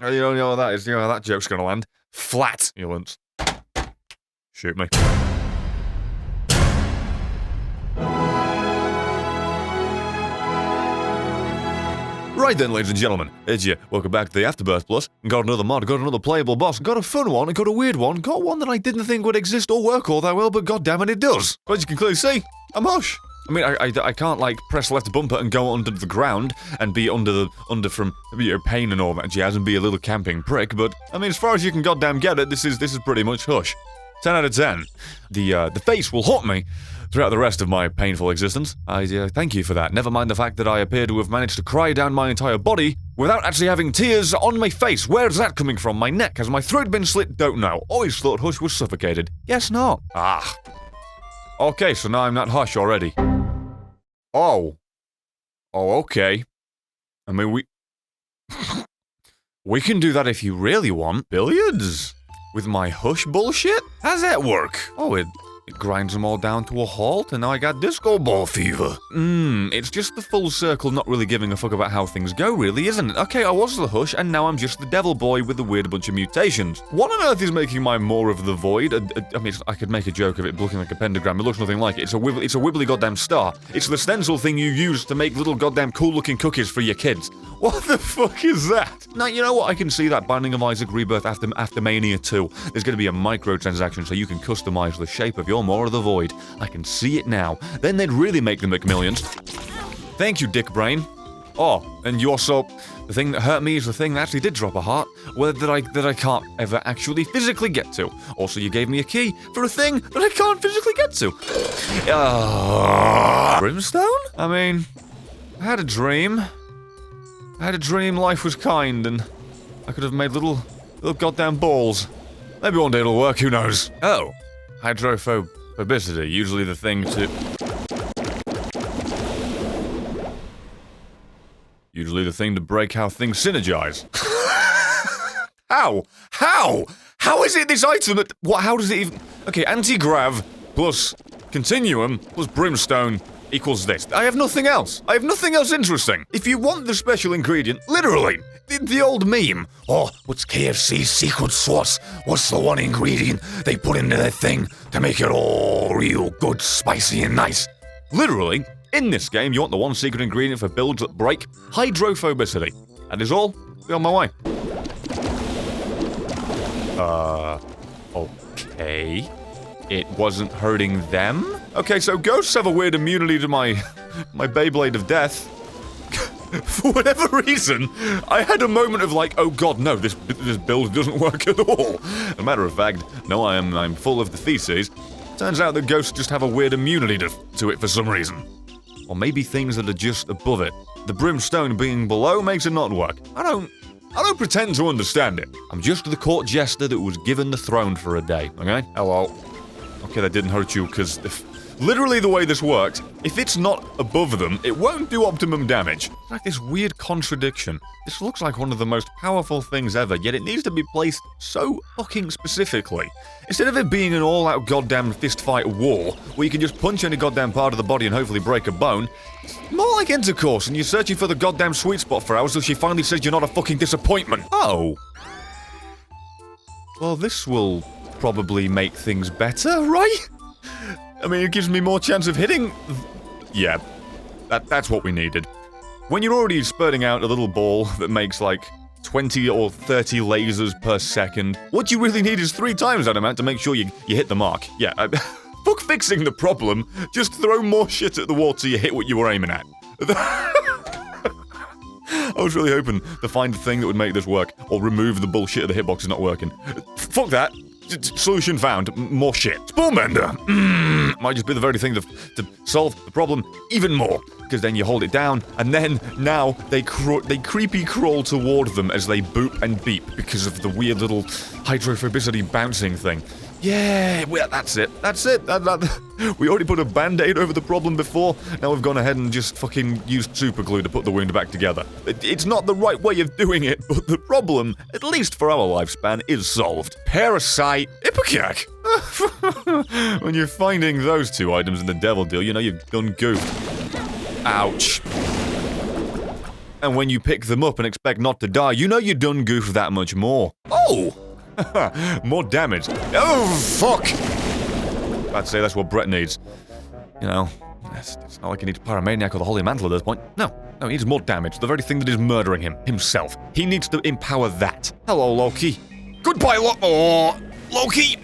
You don't know what that is. You know how that joke's gonna land. Flat, you lumps. Shoot me. Right then, ladies and gentlemen, it's you. Welcome back to the Afterbirth Plus. Got another mod, got another playable boss, got a fun one, got a weird one, got one that I didn't think would exist or work all that well, but goddammit it does. But as you can clearly see, I'm hush. I mean, I can't, like, press left bumper and go under the ground and be under from, you know, pain and all that jazz and be a little camping prick, but, I mean, as far as you can goddamn get it, this is pretty much hush. 10 out of 10. The face will haunt me throughout the rest of my painful existence. I thank you for that. Never mind the fact that I appear to have managed to cry down my entire body without actually having tears on my face. Where's that coming from? My neck? Has my throat been slit? Don't know. Always thought Hush was suffocated. Guess not. Ah. Okay, so now I'm not Hush already. Oh. Oh, okay. I mean, we can do that if you really want. Billiards? With my Hush bullshit? How's that work? Oh, it grinds them all down to a halt, and now I got disco ball fever. It's just the full circle not really giving a fuck about how things go, really, isn't it? Okay, I was the Hush, and now I'm just the devil boy with a weird bunch of mutations. What on earth is making my Maw of the Void? I mean, I could make a joke of it looking like a pentagram. It looks nothing like it. It's a wibbly goddamn star. It's the stencil thing you use to make little goddamn cool-looking cookies for your kids. What the fuck is that? Now, you know what? I can see that Binding of Isaac Rebirth after Mania 2. There's going to be a microtransaction so you can customize the shape of your Maw of the Void. I can see it now. Then they'd really make the McMillions. Thank you, Dick Brain. Oh, and you also... The thing that hurt me is the thing that actually did drop a heart, that I can't ever actually physically get to. Also, you gave me a key for a thing that I can't physically get to. Brimstone? I mean, I had a dream. I had a dream life was kind, and I could have made little goddamn balls. Maybe one day it'll work, who knows? Oh, hydrophobicity, usually the thing to... Usually the thing to break how things synergize. How? How? How is it this item that... What, how does it even... Okay, anti-grav plus continuum plus brimstone equals this. I have nothing else. I have nothing else interesting. If you want the special ingredient, literally, the old meme. Oh, what's KFC's secret sauce? What's the one ingredient they put into that thing to make it all real good, spicy, and nice? Literally, in this game, you want the one secret ingredient for builds that break hydrophobicity. That is all. Be on my way. Okay. It wasn't hurting them? Okay, so ghosts have a weird immunity to my Beyblade of Death. For whatever reason, I had a moment of like, oh god, no, this build doesn't work at all. As a matter of fact, no, I'm full of the theses. Turns out that ghosts just have a weird immunity to it for some reason. Or maybe things that are just above it. The brimstone being below makes it not work. I don't pretend to understand it. I'm just the court jester that was given the throne for a day, okay? Hello. Okay, that didn't hurt you, because literally the way this works, if it's not above them, it won't do optimum damage. It's like this weird contradiction. This looks like one of the most powerful things ever, yet it needs to be placed so fucking specifically. Instead of it being an all-out goddamn fistfight war, where you can just punch any goddamn part of the body and hopefully break a bone, it's more like intercourse, and you're searching for the goddamn sweet spot for hours till she finally says you're not a fucking disappointment. Oh. Well, this will probably make things better, right? I mean, it gives me more chance of hitting... Yeah, that's what we needed. When you're already spurting out a little ball that makes like 20 or 30 lasers per second, what you really need is 3 times that amount to make sure you hit the mark. Yeah, fuck fixing the problem, just throw more shit at the wall till you hit what you were aiming at. I was really hoping to find the thing that would make this work, or remove the bullshit of the hitbox is not working. Fuck that. Solution found. More shit. Spoonbender. Might just be the very thing to solve the problem even more. Because then you hold it down, and then now they creepy crawl toward them as they boop and beep because of the weird little hydrophobicity bouncing thing. Yeah, well, that's it. That's it. We already put a band-aid over the problem before. Now we've gone ahead and just fucking used super glue to put the wound back together. It's not the right way of doing it, but the problem, at least for our lifespan, is solved. Parasite. Ipecac. When you're finding those 2 items in the devil deal, you know you've done goofed. Ouch. And when you pick them up and expect not to die, you know you done goof that much more. Oh! More damage. Oh, fuck! I'd say that's what Brett needs. You know, it's not like he needs Paramaniac or the Holy Mantle at this point. No, he needs more damage. The very thing that is murdering him, himself. He needs to empower that. Hello, Loki. Goodbye, Loki!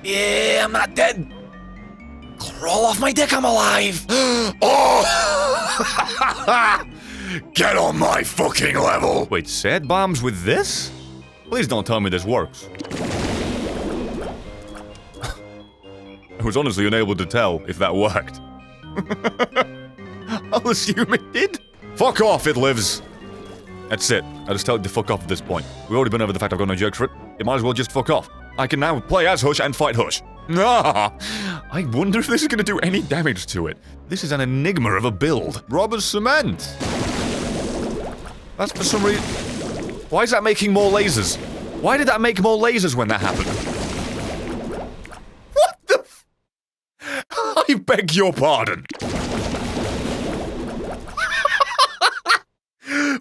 Yeah, I'm not dead. Crawl off my dick, I'm alive! Oh! Get on my fucking level! Wait, sad bombs with this? Please don't tell me this works. I was honestly unable to tell if that worked. I'll assume it did. Fuck off, it lives. That's it. I just tell it to fuck off at this point. We've already been over the fact I've got no jokes for it. It might as well just fuck off. I can now play as Hush and fight Hush. Ah, I wonder if this is going to do any damage to it. This is an enigma of a build. Robber's Cement. That's for some reason... Why is that making more lasers? Why did that make more lasers when that happened? What the f... I beg your pardon.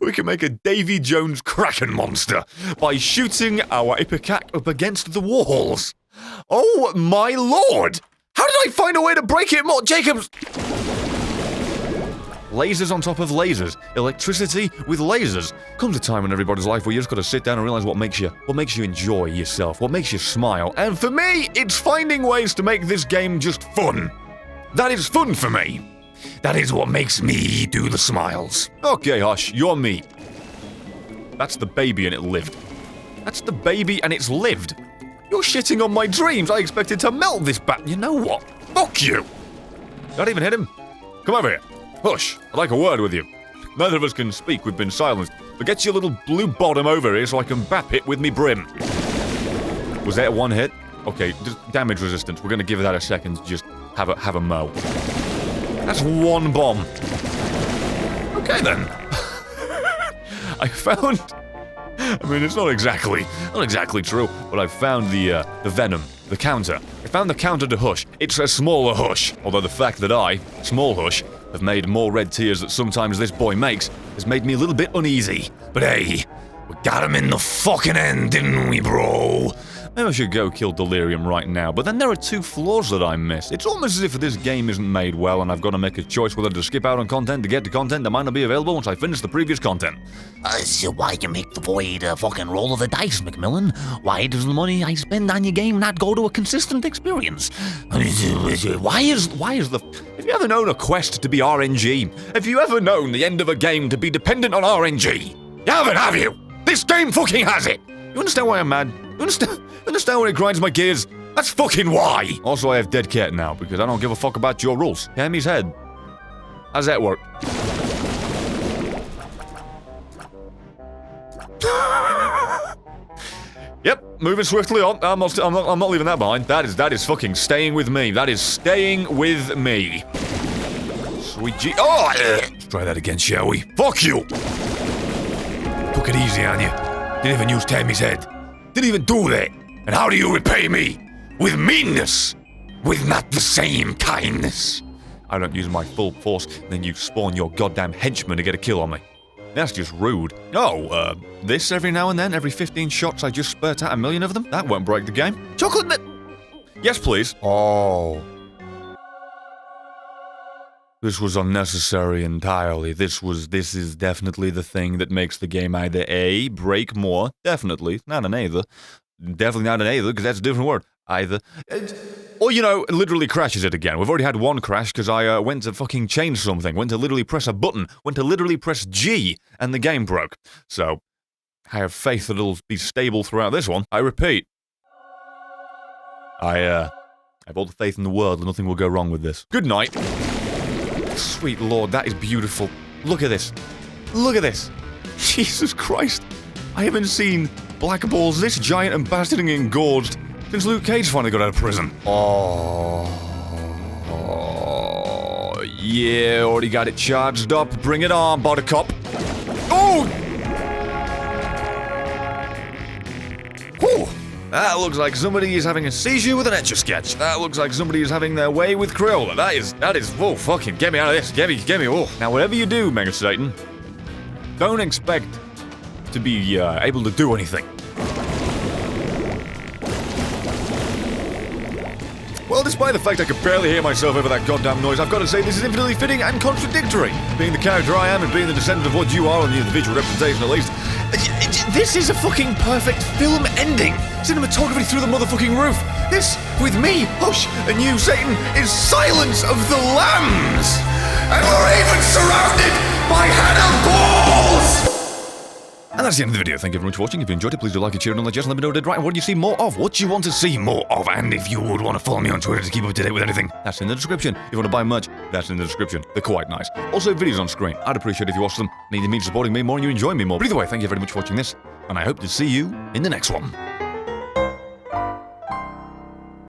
We can make a Davy Jones Kraken monster by shooting our Ipecac up against the walls. Oh my lord! How did I find a way to break it more? Jacobs! Lasers on top of lasers. Electricity with lasers. Comes a time in everybody's life where you just gotta sit down and realize what makes you enjoy yourself, what makes you smile. And for me, it's finding ways to make this game just fun. That is fun for me. That is what makes me do the smiles. Okay, Hush, you're me. That's the baby and it lived. That's the baby and it's lived. You're shitting on my dreams. I expected to melt this bat. You know what? Fuck you. Don't even hit him. Come over here. Hush, I'd like a word with you. Neither of us can speak, we've been silenced. But get your little blue bottom over here so I can bap it with me brim. Was that one hit? Okay, just damage resistance. We're gonna give that a second to just have a mo. That's one bomb. Okay then. I found... I mean, it's not exactly true, but I found the venom, the counter. I found the counter to Hush. It's a smaller Hush. Although the fact that I, small Hush, have made more red tears that sometimes this boy makes has made me a little bit uneasy. But hey, we got him in the fucking end, didn't we, bro? Maybe I should go kill Delirium right now, but then there are two flaws that I miss. It's almost as if this game isn't made well and I've got to make a choice whether to skip out on content to get to content that might not be available once I finish the previous content. So why you make the void a fucking roll of the dice, Mcmillen? Why does the money I spend on your game not go to a consistent experience? Why is the... Have you ever known a quest to be RNG? Have you ever known the end of a game to be dependent on RNG? You haven't, have you? This game fucking has it! You understand why I'm mad? You understand why it grinds my gears? That's fucking why! Also, I have Dead Cat now, because I don't give a fuck about your rules. Tammy's head. How's that work? Yep, moving swiftly on. I'm not leaving that behind. That is fucking staying with me. That is staying with me. Sweet G. Oh! Let's try that again, shall we? Fuck you! Took it easy on you. Didn't even use Tammy's head. Didn't even do that. And how do you repay me? With meanness. With not the same kindness. I don't use my full force, and then you spawn your goddamn henchman to get a kill on me. That's just rude. Oh, this every now and then, every 15 shots I just spurt out 1,000,000 of them? That won't break the game. Chocolate nut! Yes, please. Oh. This was unnecessary entirely. This is definitely the thing that makes the game either A, break more, definitely, not an either. Definitely not an either, because that's a different word. Either. Or, you know, literally crashes it again. We've already had one crash because I went to fucking change something, went to literally press a button, went to literally press G, and the game broke. So, I have faith that it'll be stable throughout this one. I repeat. I have all the faith in the world that nothing will go wrong with this. Good night. Sweet lord, that is beautiful. Look at this. Look at this. Jesus Christ. I haven't seen black balls this giant and bastard and engorged since Luke Cage finally got out of prison. Oh, yeah, already got it charged up. Bring it on, Buttercup. Oh! Whew. That looks like somebody is having a seizure with an Etch-a-Sketch. That looks like somebody is having their way with Crayola. That is, oh, fucking, get me out of this. Get me, oh. Now, whatever you do, Mega Satan, Don't expect to be able to do anything. Well, despite the fact I could barely hear myself over that goddamn noise, I've got to say this is infinitely fitting and contradictory. Being the character I am and being the descendant of what you are, on the individual representation at least, this is a fucking perfect film ending. Cinematography through the motherfucking roof. This, with me, Hush, and you, Satan, is Silence of the Lambs. And we're even surrounded by Hannibal's! And that's the end of the video. Thank you very much for watching. If you enjoyed it, please do like and share it on the chest and let me know what I did right and what do you see more of. What do you want to see more of? And if you would want to follow me on Twitter to keep up to date with anything, that's in the description. If you want to buy merch, that's in the description. They're quite nice. Also, videos on screen. I'd appreciate it if you watch them. It means supporting me more and you enjoy me more. But either way, thank you very much for watching this, and I hope to see you in the next one.